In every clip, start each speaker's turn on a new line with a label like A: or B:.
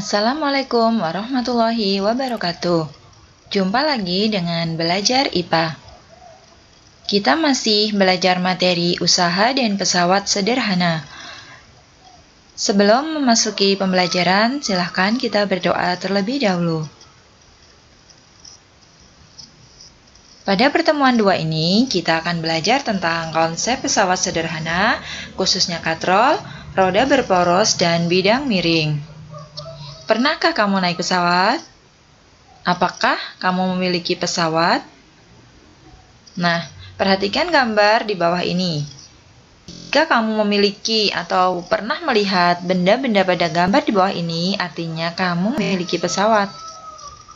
A: Assalamualaikum warahmatullahi wabarakatuh. Jumpa lagi dengan Belajar IPA. Kita masih belajar materi usaha dan pesawat sederhana. Sebelum memasuki pembelajaran, silahkan kita berdoa terlebih dahulu. Pada pertemuan 2 ini, kita akan belajar tentang konsep pesawat sederhana, khususnya katrol, roda berporos, dan bidang miring. Pernahkah kamu naik pesawat? Apakah kamu memiliki pesawat? Nah, perhatikan gambar di bawah ini. Jika kamu memiliki atau pernah melihat benda-benda pada gambar di bawah ini, artinya kamu memiliki pesawat.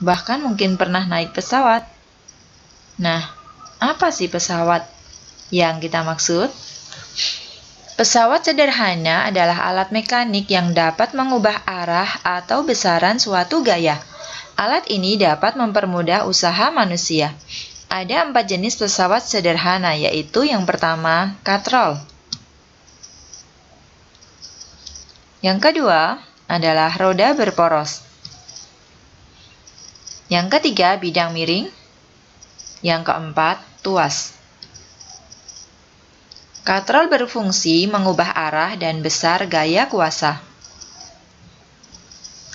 A: Bahkan mungkin pernah naik pesawat. Nah, apa sih pesawat yang kita maksud? Pesawat sederhana adalah alat mekanik yang dapat mengubah arah atau besaran suatu gaya. Alat ini dapat mempermudah usaha manusia. Ada 4 jenis pesawat sederhana, yaitu yang pertama, katrol. Yang kedua adalah roda berporos. Yang ketiga, bidang miring. Yang keempat, tuas. Katrol berfungsi mengubah arah dan besar gaya kuasa.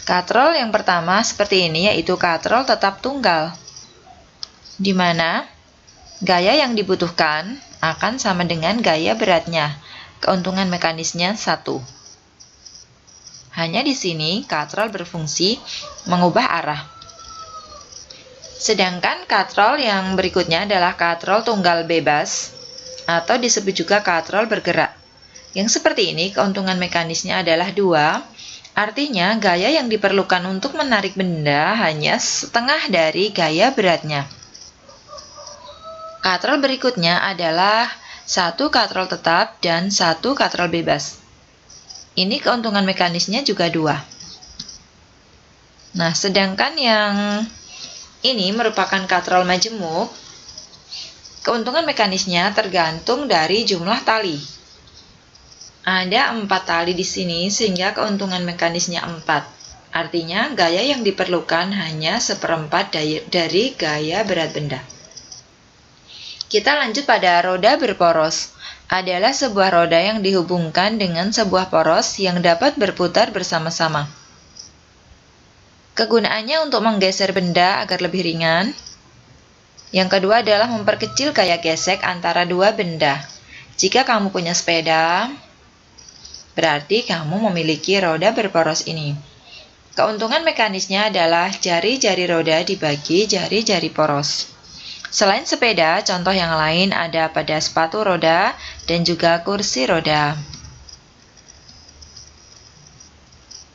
A: Katrol yang pertama seperti ini, yaitu katrol tetap tunggal, di mana gaya yang dibutuhkan akan sama dengan gaya beratnya. Keuntungan mekanisnya 1. Hanya di sini katrol berfungsi mengubah arah. Sedangkan katrol yang berikutnya adalah katrol tunggal bebas, atau disebut juga katrol bergerak. Yang seperti ini keuntungan mekanisnya adalah 2, artinya gaya yang diperlukan untuk menarik benda hanya setengah dari gaya beratnya. Katrol berikutnya adalah 1 katrol tetap dan 1 katrol bebas. Ini keuntungan mekanisnya juga 2. Nah, sedangkan yang ini merupakan katrol majemuk. Keuntungan mekanisnya tergantung dari jumlah tali. Ada 4 tali di sini sehingga keuntungan mekanisnya 4. Artinya gaya yang diperlukan hanya 1/4 dari gaya berat benda. Kita lanjut pada roda berporos. Adalah sebuah roda yang dihubungkan dengan sebuah poros yang dapat berputar bersama-sama. Kegunaannya untuk menggeser benda agar lebih ringan. Yang kedua adalah memperkecil gaya gesek antara 2 benda. Jika kamu punya sepeda, berarti kamu memiliki roda berporos ini. Keuntungan mekanisnya adalah jari-jari roda dibagi jari-jari poros. Selain sepeda, contoh yang lain ada pada sepatu roda dan juga kursi roda.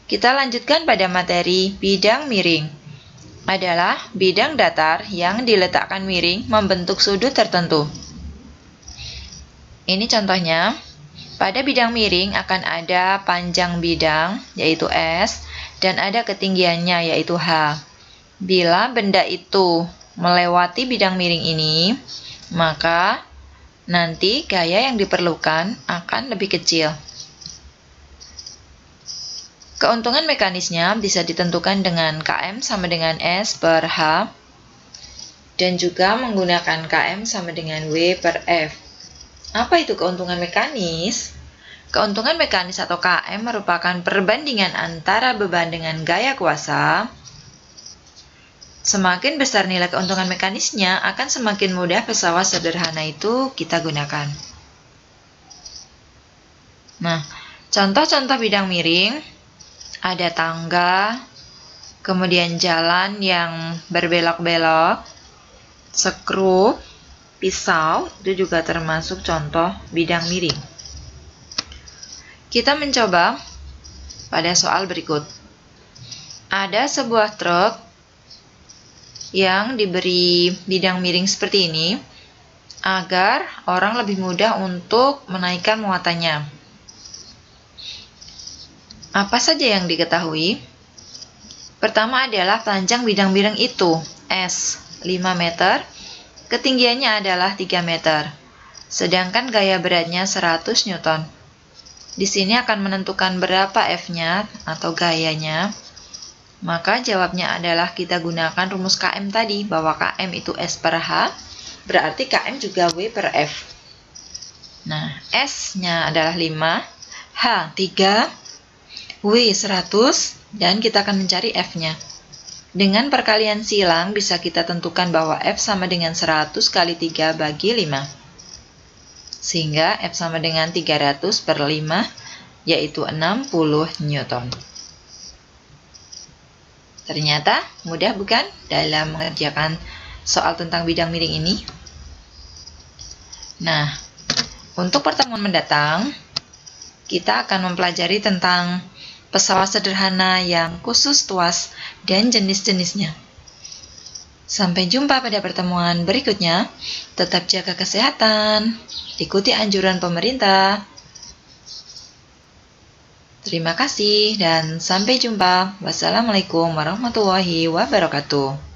A: Kita lanjutkan pada materi bidang miring. Adalah bidang datar yang diletakkan miring membentuk sudut tertentu. Ini contohnya, pada bidang miring akan ada panjang bidang, yaitu S, dan ada ketinggiannya, yaitu H. Bila benda itu melewati bidang miring ini, maka nanti gaya yang diperlukan akan lebih kecil. Keuntungan mekanisnya bisa ditentukan dengan Km sama dengan S per H, dan juga menggunakan Km sama dengan W per F. Apa itu keuntungan mekanis? Keuntungan mekanis atau Km merupakan perbandingan antara beban dengan gaya kuasa. Semakin besar nilai keuntungan mekanisnya, akan semakin mudah pesawat sederhana itu kita gunakan. Nah, contoh-contoh bidang miring, ada tangga, kemudian jalan yang berbelok-belok, skru, pisau, itu juga termasuk contoh bidang miring. Kita mencoba pada soal berikut. Ada sebuah truk yang diberi bidang miring seperti ini, agar orang lebih mudah untuk menaikkan muatannya. Apa saja yang diketahui? Pertama adalah panjang bidang miring itu, S, 5 meter, ketinggiannya adalah 3 meter, sedangkan gaya beratnya 100 Newton. Di sini akan menentukan berapa F-nya atau gayanya. Maka jawabnya adalah kita gunakan rumus KM tadi, bahwa KM itu S per H, berarti KM juga W per F. Nah, S-nya adalah 5, H 3, W 100, dan kita akan mencari F-nya. Dengan perkalian silang bisa kita tentukan bahwa F sama dengan 100 kali 3 bagi 5. Sehingga F sama dengan 300 per 5, yaitu 60 Newton. Ternyata mudah bukan dalam mengerjakan soal tentang bidang miring ini? Nah, untuk pertemuan mendatang, kita akan mempelajari tentang pesawat sederhana yang khusus tuas dan jenis-jenisnya. Sampai jumpa pada pertemuan berikutnya. Tetap jaga kesehatan, ikuti anjuran pemerintah. Terima kasih dan sampai jumpa. Wassalamualaikum warahmatullahi wabarakatuh.